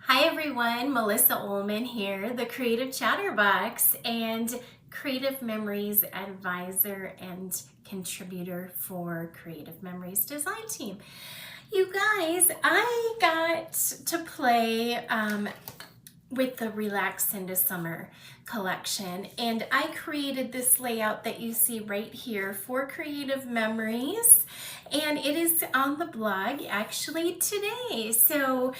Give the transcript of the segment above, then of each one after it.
Hi everyone, Melissa Ullman here, the Creative Chatterbox and Creative Memories advisor and contributor for Creative Memories design team. You guys, I got to play with the Relax into Summer collection, and I created this layout that you see right here for Creative Memories, and it is on the blog actually today, so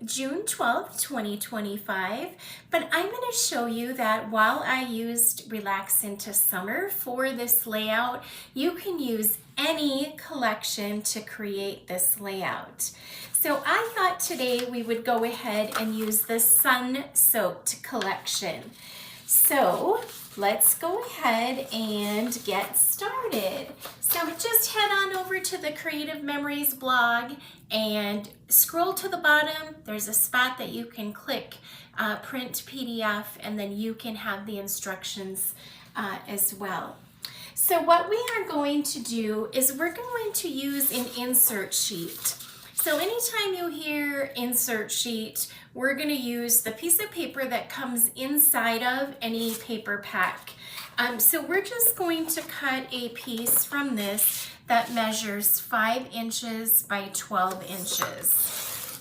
June 12th 2025. But I'm going to show you that while I used Relax into Summer for this layout, you can use any collection to create this layout. So I thought today we would go ahead and use the Sun Soaked collection. So let's go ahead and get started. So just head on over to the Creative Memories blog and scroll to the bottom. There's a spot that you can click print PDF, and then you can have the instructions as well. So what we are going to do is we're going to use an insert sheet. So anytime you hear insert sheet, we're going to use the piece of paper that comes inside of any paper pack. So we're just going to cut a piece from this that measures 5 inches by 12 inches.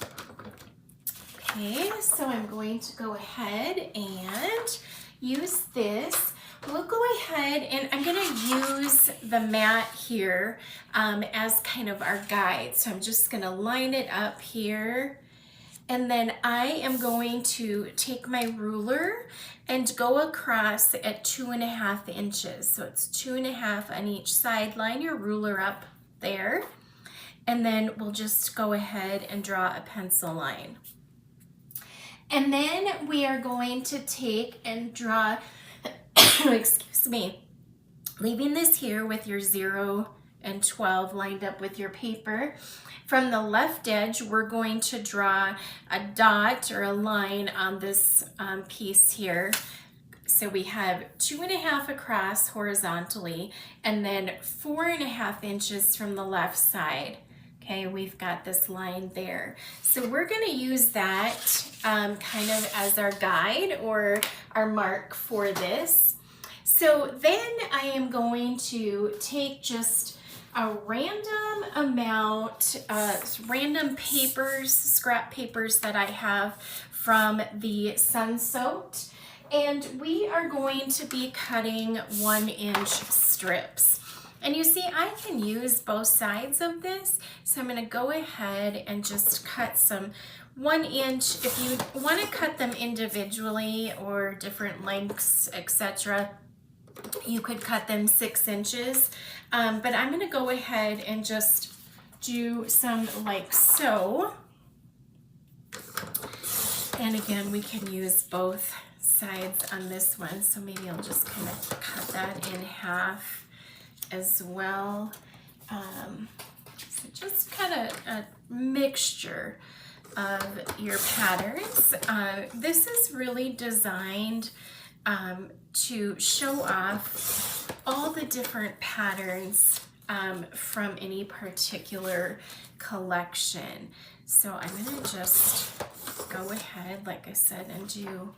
Okay, so I'm going to go ahead and use this. We'll go ahead and I'm going to use the mat here as kind of our guide. So I'm just going to line it up here, and then I am going to take my ruler and go across at 2.5 inches. So it's 2.5 on each side. Line your ruler up there, and then we'll just go ahead and draw a pencil line. And then we are going to take and draw excuse me, leaving this here with your 0 and 12 lined up with your paper. From the left edge, we're going to draw a dot or a line on this piece here. So we have 2.5 across horizontally, and then 4.5 inches from the left side. Okay, we've got this line there. So we're going to use that kind of as our guide or our mark for this. So then I am going to take just a random amount, random papers, scrap papers that I have from the Sun Soaked, and we are going to be cutting 1-inch strips. And you see, I can use both sides of this, so I'm going to go ahead and just cut some 1 inch. If you want to cut them individually or different lengths, etc., you could cut them 6 inches, but I'm going to go ahead and just do some like so. And again, we can use both sides on this one, so maybe I'll just kind of cut that in half as well. So just kind of a mixture of your patterns. This is really designed to show off all the different patterns from any particular collection. So I'm going to just go ahead, like I said, and do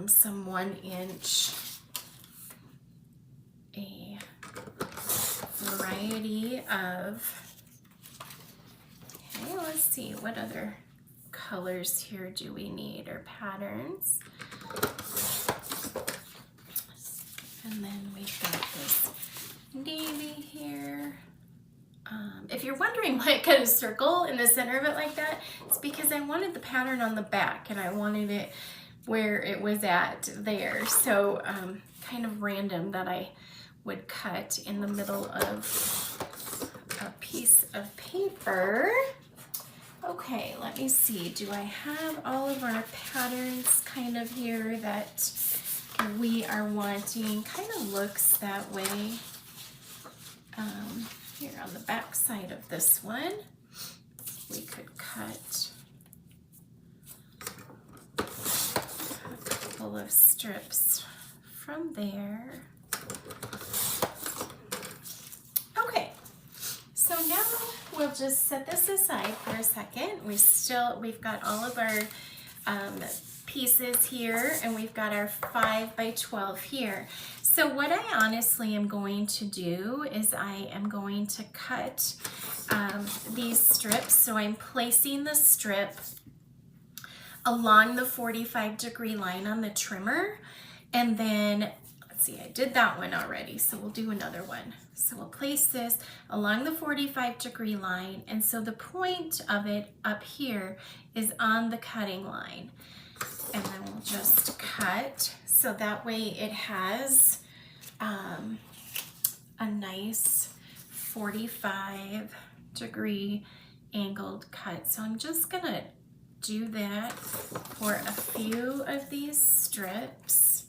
some 1-inch, a variety of, okay, let's see, what other colors here do we need, or patterns? And then we've got this navy here. If you're wondering why I cut a circle in the center of it like that, it's because I wanted the pattern on the back and I wanted it where it was at there. So kind of random that I would cut in the middle of a piece of paper. Okay, let me see. Do I have all of our patterns kind of here that we are wanting? Kind of looks that way. Here on the back side of this one, we could cut a couple of strips from there. Okay, so now we'll just set this aside for a second. We've got all of our pieces here, and we've got our 5 by 12 here. So what I honestly am going to do is I am going to cut these strips. So I'm placing the strip along the 45-degree line on the trimmer, and then let's see, I did that one already, so we'll do another one. So we'll place this along the 45-degree line, and so the point of it up here is on the cutting line. And then we'll just cut so that way it has a nice 45-degree angled cut. So I'm just gonna do that for a few of these strips,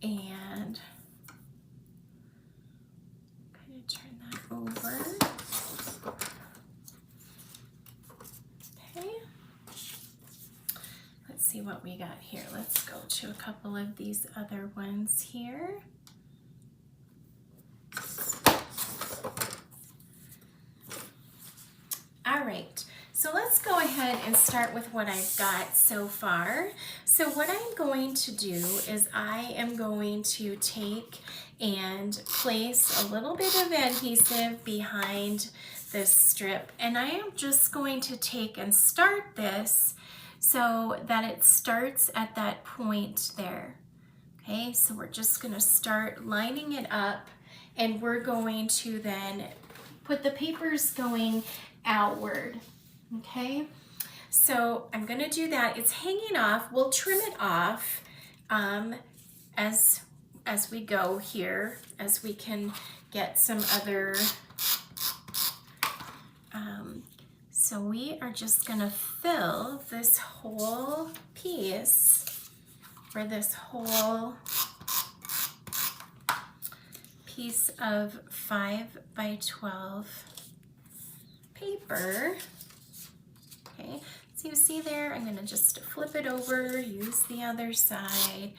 and kind of turn that over. Okay. Let's see what we got here. Let's go to a couple of these other ones here. All right, so let's go ahead and start with what I've got so far. So what I'm going to do is I am going to take and place a little bit of adhesive behind this strip, and I am just going to take and start this so that it starts at that point there. Okay, so we're just gonna start lining it up, and we're going to then put the papers going outward. Okay, so I'm gonna do that. It's hanging off. We'll trim it off as we go here, as we can get some other so we are just gonna fill this whole piece, or this whole piece of 5 by 12 paper. Okay, so you see there, I'm gonna just flip it over, use the other side,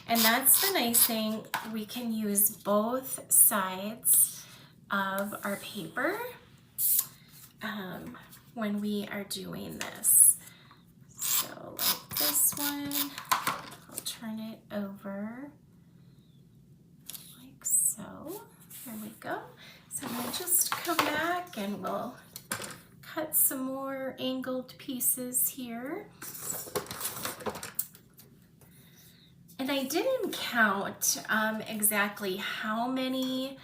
and that's the nice thing, we can use both sides of our paper when we are doing this. So like this one, I'll turn it over like so. There we go. So we'll just come back and we'll cut some more angled pieces here. And I didn't count exactly how many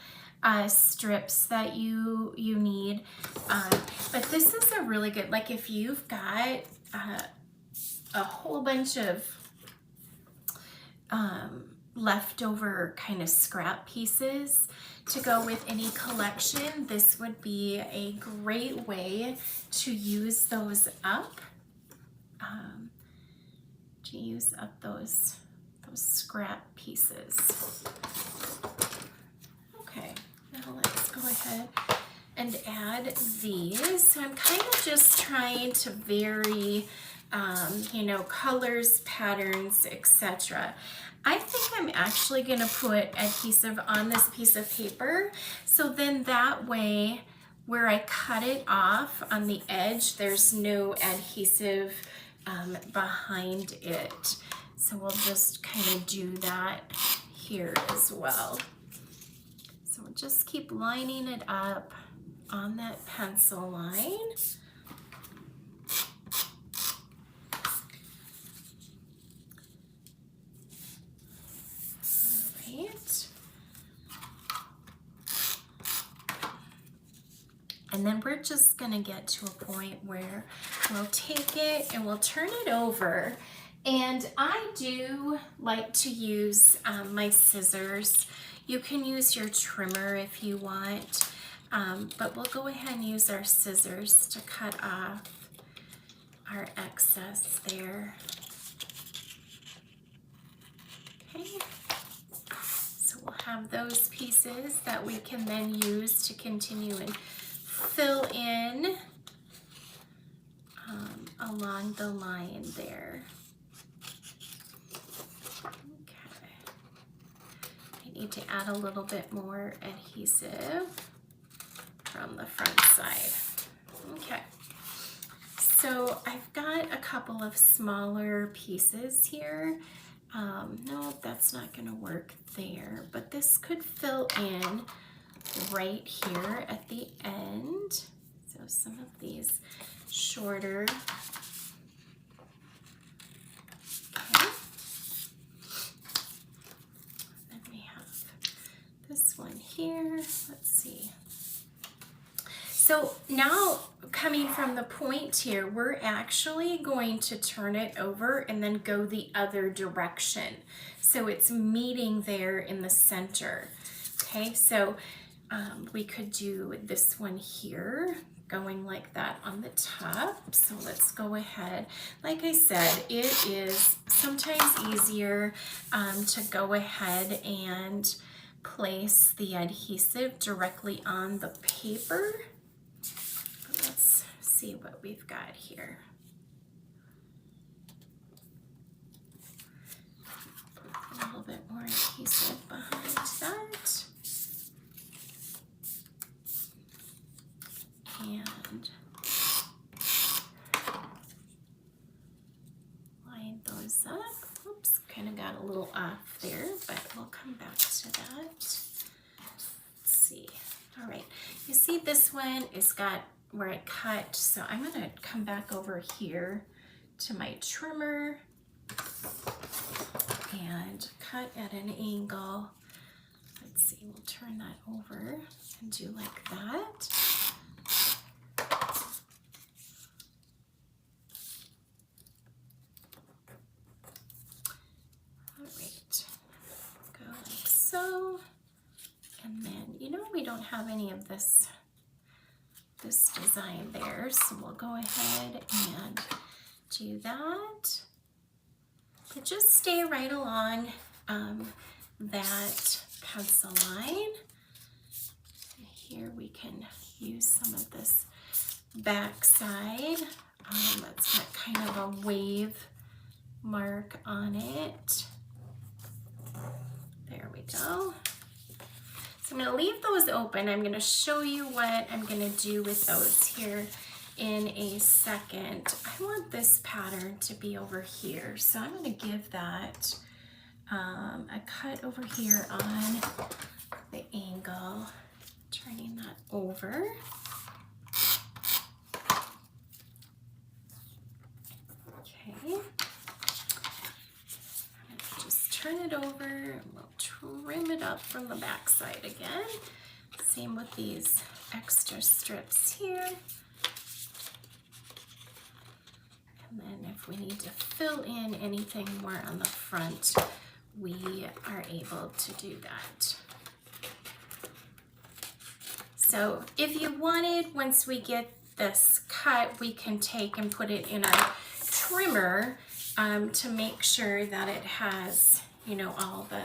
strips that you need, but this is a really good, like if you've got a whole bunch of leftover kind of scrap pieces to go with any collection, this would be a great way to use those up, those scrap pieces. Okay, now let's go ahead and add these. So I'm kind of just trying to vary, you know, colors, patterns, etc. I think I'm actually going to put adhesive on this piece of paper, so then that way where I cut it off on the edge, there's no adhesive behind it. So we'll just kind of do that here as well. So we'll just keep lining it up on that pencil line. And then we're just gonna get to a point where we'll take it and we'll turn it over. And I do like to use my scissors. You can use your trimmer if you want, but we'll go ahead and use our scissors to cut off our excess there. Okay. So we'll have those pieces that we can then use to continue and fill in along the line there. Okay. I need to add a little bit more adhesive, from the front side. Okay. So I've got a couple of smaller pieces here. No, that's not going to work there, but this could fill in right here at the end. So some of these shorter. Okay. Then we have this one here. Let's see. So now coming from the point here, we're actually going to turn it over and then go the other direction. So it's meeting there in the center. Okay, so we could do this one here, going like that on the top. So let's go ahead. Like I said, it is sometimes easier to go ahead and place the adhesive directly on the paper. Let's see what we've got here. Put a little bit more adhesive behind that. And line those up. Oops, kind of got a little off there, but we'll come back to that. Let's see. All right, you see this one is got where I cut, so I'm gonna come back over here to my trimmer and cut at an angle. Let's see, we'll turn that over and do like that. All right, go like so. And then, you know, we don't have any of this design there, so we'll go ahead and do that. But just stay right along that pencil line. Here we can use some of this back side that's got kind of a wave mark on it. There we go. So I'm going to leave those open. I'm going to show you what I'm going to do with those here in a second. I want this pattern to be over here, so I'm going to give that a cut over here on the angle, turning that over. Okay. I'm going to just turn it over and we'll trim it up from the back side again. Same with these extra strips here. And then if we need to fill in anything more on the front, we are able to do that. So if you wanted, once we get this cut, we can take and put it in our trimmer to make sure that it has, you know, all the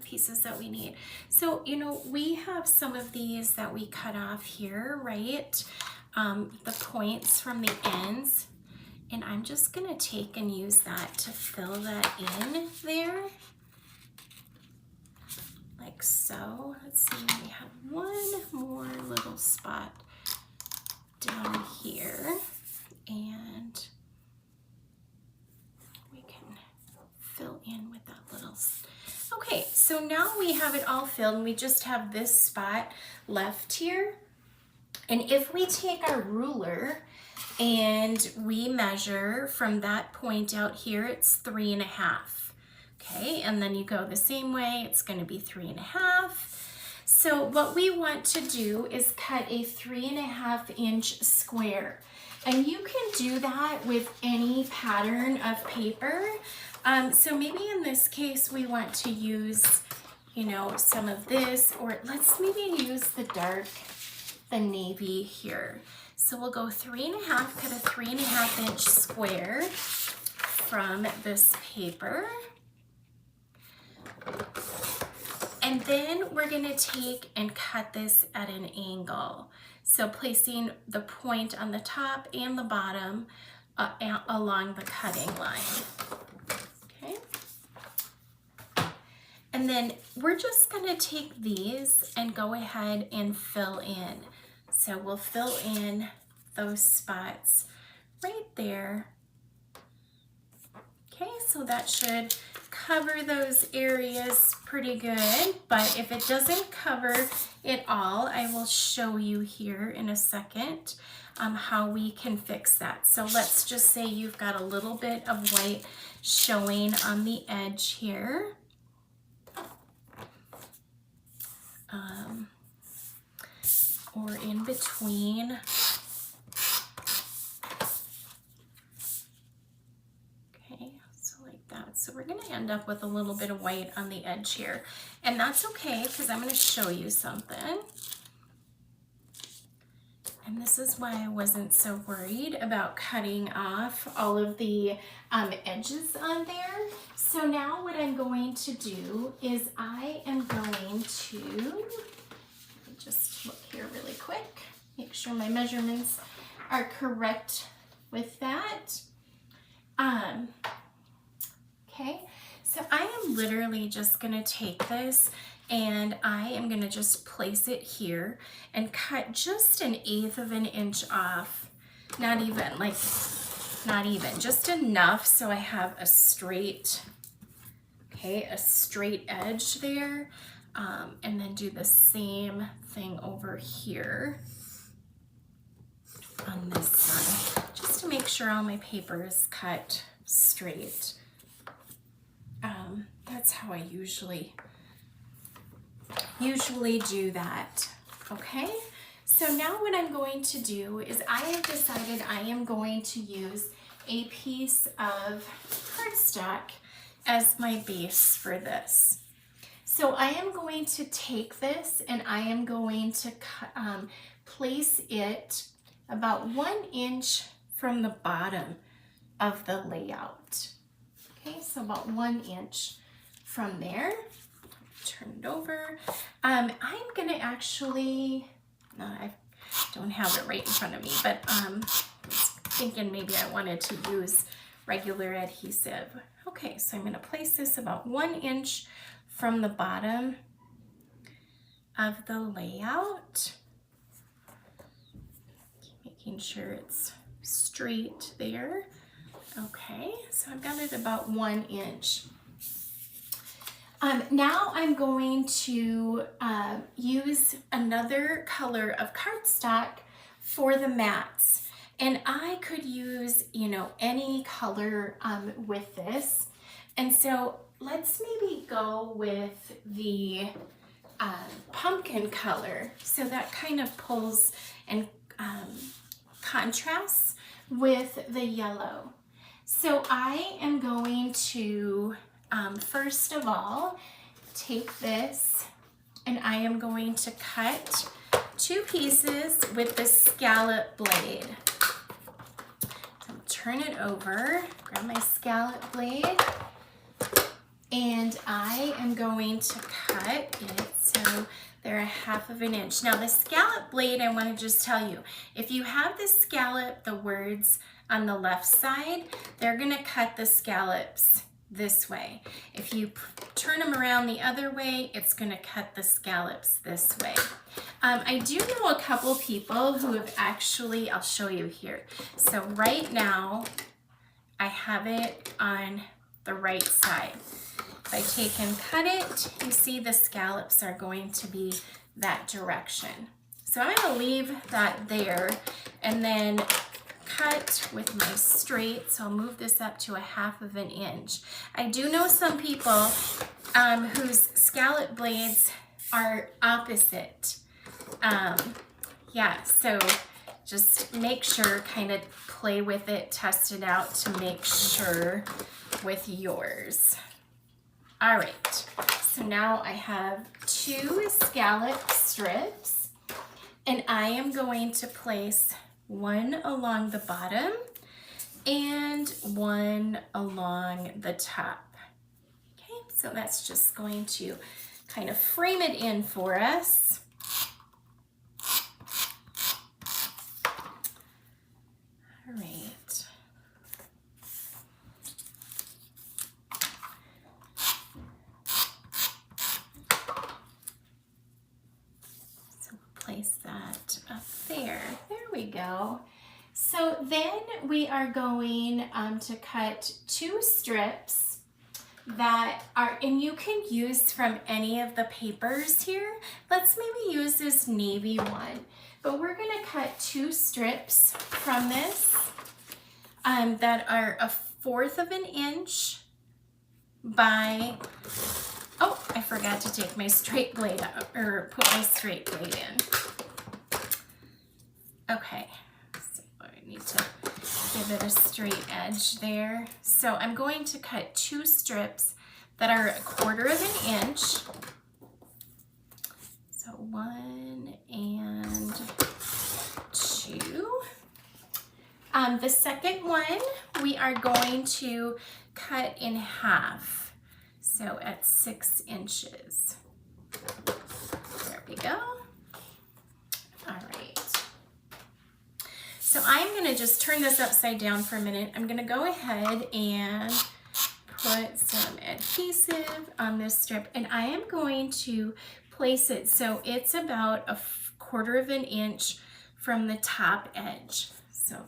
pieces that we need. So, you know, we have some of these that we cut off here, right? The points from the ends, and I'm just gonna take and use that to fill that in there, like so. Let's see, we have one more little spot down here, and we can fill in with that little. Okay, so now we have it all filled and we just have this spot left here. And if we take our ruler and we measure from that point out here, it's 3.5. Okay, and then you go the same way, it's going to be 3.5. So what we want to do is cut a 3.5-inch square. And you can do that with any pattern of paper. So maybe in this case we want to use, you know, some of this, or let's maybe use the navy here. So we'll go 3.5, cut a 3.5-inch square from this paper. And then we're gonna take and cut this at an angle. So placing the point on the top and the bottom along the cutting line. Okay. And then we're just gonna take these and go ahead and fill in. So we'll fill in those spots right there. Okay, so that should cover those areas pretty good, but if it doesn't cover it all, I will show you here in a second how we can fix that. So let's just say you've got a little bit of white showing on the edge here. Or in between. Okay, so like that. So we're gonna end up with a little bit of white on the edge here. And that's okay, because I'm gonna show you something. And this is why I wasn't so worried about cutting off all of the edges on there. So now what I'm going to do is I am going to, let me just look here really quick, make sure my measurements are correct with that. Okay, so I am literally just gonna take this and I am gonna just place it here and cut just 1/8 of an inch off. Not even, just enough so I have a straight, okay, a straight edge there. And then do the same thing over here on this side, just to make sure all my paper is cut straight. That's how I usually do that. Okay, so now what I'm going to do is I have decided I am going to use a piece of cardstock as my base for this. So I am going to take this and I am going to place it about 1 inch from the bottom of the layout. Okay, so about 1 inch from there. Turn it over. I'm gonna actually, no, I don't have it right in front of me, but I was thinking maybe I wanted to use regular adhesive. Okay, so I'm gonna place this about 1 inch from the bottom of the layout. Making sure it's straight there. Okay, so I've got it about 1 inch. Now I'm going to use another color of cardstock for the mats. And I could use, you know, any color with this. And so let's maybe go with the pumpkin color. So that kind of pulls and contrasts with the yellow. So I am going to, first of all, take this and I am going to cut 2 pieces with the scallop blade. So I'll turn it over, grab my scallop blade, and I am going to cut it so they're 1/2 inch. Now the scallop blade, I want to just tell you, if you have the scallop, the words on the left side, they're gonna cut the scallops this way. If you turn them around the other way, it's gonna cut the scallops this way. I do know a couple people who have actually, I'll show you here. So right now, I have it on the right side. If I take and cut it, you see the scallops are going to be that direction. So I'm gonna leave that there and then cut with my straight, so I'll move this up to 1/2 inch. I do know some people whose scallop blades are opposite. Yeah, so just make sure, kind of play with it, test it out to make sure with yours. All right, so now I have 2 scallop strips and I am going to place 1 along the bottom and 1 along the top. Okay, so that's just going to kind of frame it in for us. All right. go. So then we are going to cut 2 strips that are, and you can use from any of the papers here. Let's maybe use this navy one, but we're gonna cut 2 strips from this that are 1/4 of an inch by, oh, I forgot to take my straight blade out, or put my straight blade in. Okay, so I need to give it a straight edge there. So I'm going to cut 2 strips that are 1/4 of an inch. So 1 and 2. The second one we are going to cut in half. So at 6 inches. There we go. All right. So I'm going to just turn this upside down for a minute. I'm going to go ahead and put some adhesive on this strip, and I am going to place it so it's about 1/4 of an inch from the top edge. So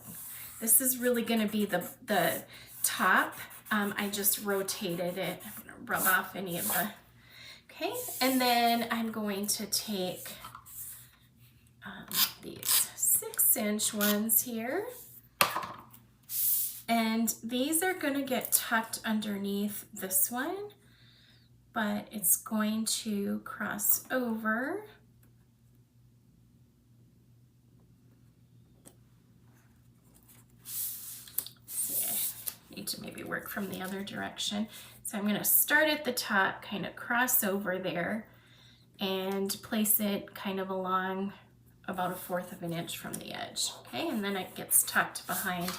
this is really going to be the top. I just rotated it. I'm going to rub off any of the, okay, and then I'm going to take these 6-inch ones here, and these are going to get tucked underneath this one, but it's going to cross over. Need to maybe work from the other direction. So I'm going to start at the top, kind of cross over there, and place it kind of along about 1/4 of an inch from the edge. Okay, and then it gets tucked behind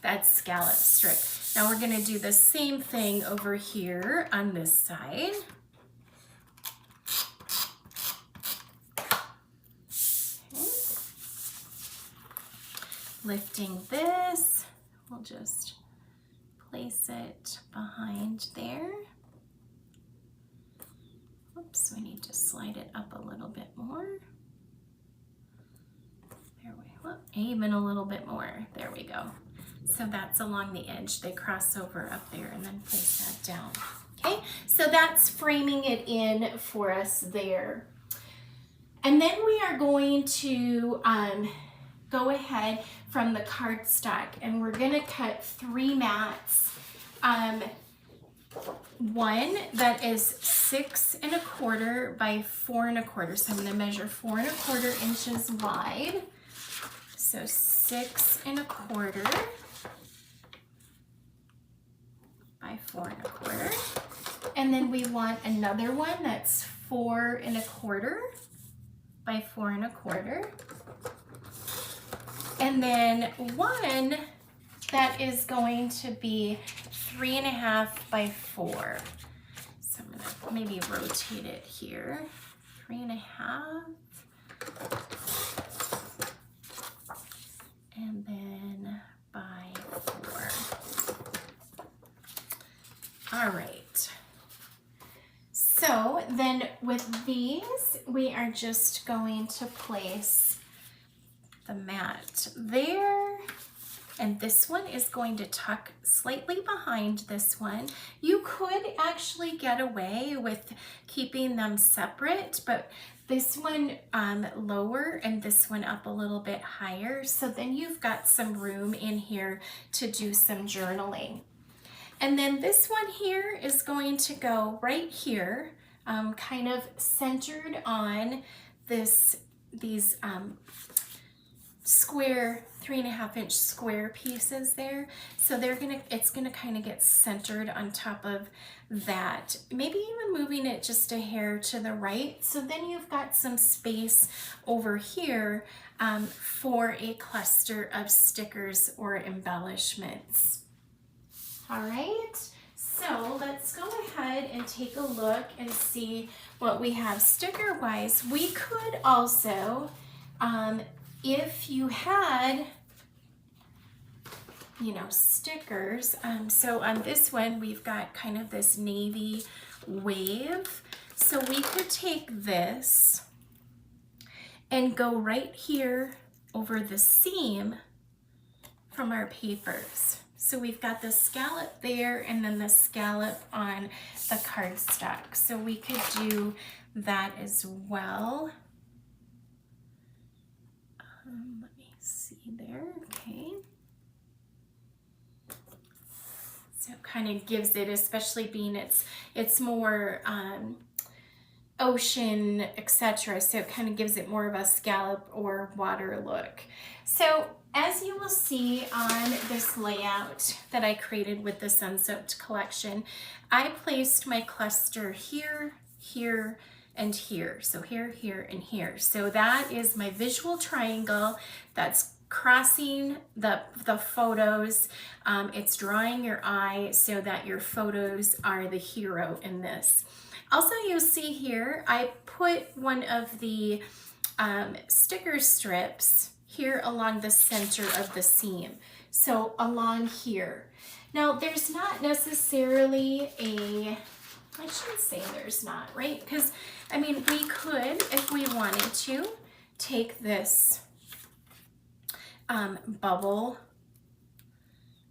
that scallop strip. Now we're going to do the same thing over here on this side. Okay. Lifting this, we'll just place it behind there. Oops, we need to slide it up a little bit more. There we go, even a little bit more. There we go. So that's along the edge. They cross over up there, and then place that down. Okay, so that's framing it in for us there. And then we are going to go ahead from the cardstock, and we're going to cut 3 mats. One that is 6 1/4 by 4 1/4. So I'm going to measure 4 1/4 inches wide. So 6 1/4 by 4 1/4. And then we want another one that's 4 1/4 by 4 1/4. And then one that is going to be 3 1/2 by 4. So I'm going to maybe rotate it here. 3 1/2. And then by 4. All right. So then with these, we are just going to place the mat there. And this one is going to tuck slightly behind this one. You could actually get away with keeping them separate, but this one lower and this one up a little bit higher. So then you've got some room in here to do some journaling. And then this one here is going to go right here, kind of centered on these square 3 1/2 inch square pieces there. So it's gonna kind of get centered on top of that, maybe even moving it just a hair to the right. So then you've got some space over here for a cluster of stickers or embellishments. All right, so let's go ahead and take a look and see what we have sticker wise. We could also, if you had, stickers, so on this one we've got kind of this navy wave, so we could take this and go right here over the seam from our papers. So we've got the scallop there and then the scallop on the cardstock. So we could do that as well. Let me see there, okay. So it kind of gives it, especially being it's more ocean, etc. So it kind of gives it more of a scallop or water look. So as you will see on this layout that I created with the Sun Soaked collection, I placed my cluster here, here, and here. So here, here, and here. So that is my visual triangle that's crossing the photos. It's drawing your eye so that your photos are the hero in this. Also, you'll see here, I put one of the sticker strips here along the center of the seam. So along here. Now, there's not necessarily I should say there's not, right? Because, I mean, we could, if we wanted to, take this bubble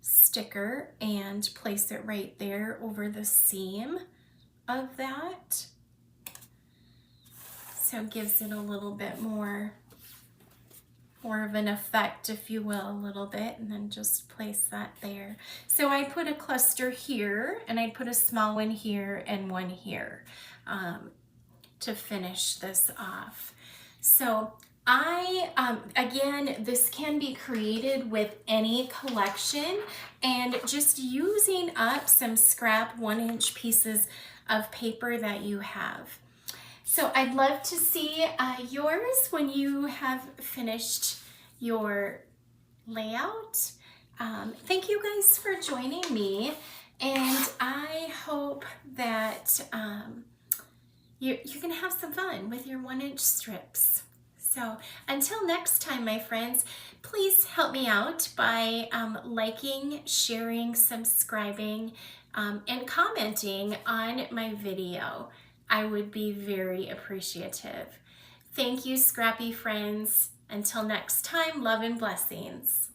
sticker and place it right there over the seam of that. So it gives it a little bit more of an effect, if you will, a little bit, and then just place that there. So I put a cluster here, and I put a small one here and one here to finish this off. So again, this can be created with any collection, and just using up some scrap 1-inch pieces of paper that you have. So I'd love to see yours when you have finished your layout. Thank you guys for joining me, and I hope that you can have some fun with your 1-inch strips. So until next time, my friends, please help me out by liking, sharing, subscribing, and commenting on my video. I would be very appreciative. Thank you, scrappy friends. Until next time, love and blessings.